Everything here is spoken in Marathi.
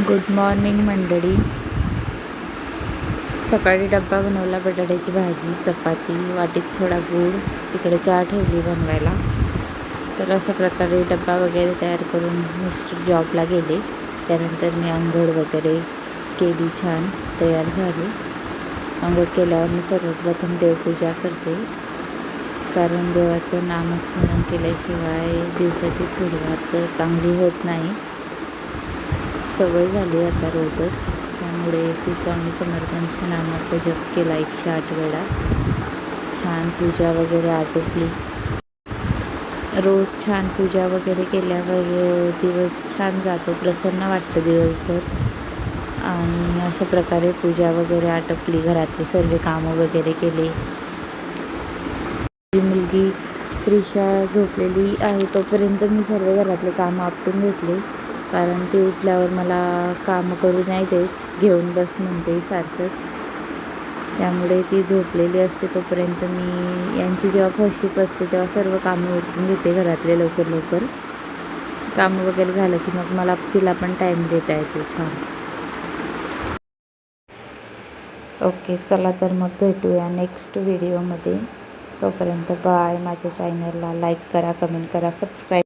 गुड मॉर्निंग मंडळी. सकाळी डब्बा बनवला, बटाट्याची भाजी, चपाती, वाटीत थोडा गूळ, इकडे चहा ठेवली बनवायला. तर अशा प्रकारे डब्बा वगैरे तयार करून मिस्टर जॉबला गेले. त्यानंतर मी आंघोळ वगैरे केली, छान तयार झाली. आंघोळ केल्यावर मी सर्वप्रथम देवपूजा करते, कारण देवाचं नामस्मरण केल्याशिवाय दिवसाची सुरुवात चांगली होत नाही. सवय झाली आता रोजच, त्यामुळे श्री स्वामी समर्थांच्या नामाचा जप केला 108 वेळा. छान पूजा वगैरे आटोपली. रोज छान पूजा वगैरे केल्यावर दिवस छान जातो, प्रसन्न वाटतं दिवसभर. आणि अशा प्रकारे पूजा वगैरे आटोपली, घरातले सर्व कामं वगैरे केले. मुलगी प्रिशा झोपलेली आहे तोपर्यंत मी सर्व घरातले कामं आपटून घेतले, कारण ती उठल्यावर मला कामं करू नाही देत, घेऊन बस म्हणते सारखंच. त्यामुळे ती झोपलेली असते तोपर्यंत मी यांची जेव्हा फर्स्ट असते तेव्हा सर्व कामं उरकून घेते घरातले लवकर. कामं वगैरे झालं की मग मला तिला पण टाईम देता येतो छान. ओके, चला तर मग भेटूया नेक्स्ट व्हिडिओमध्ये. तोपर्यंत बाय. माझ्या चॅनलला लाईक करा, कमेंट करा, सबस्क्राईब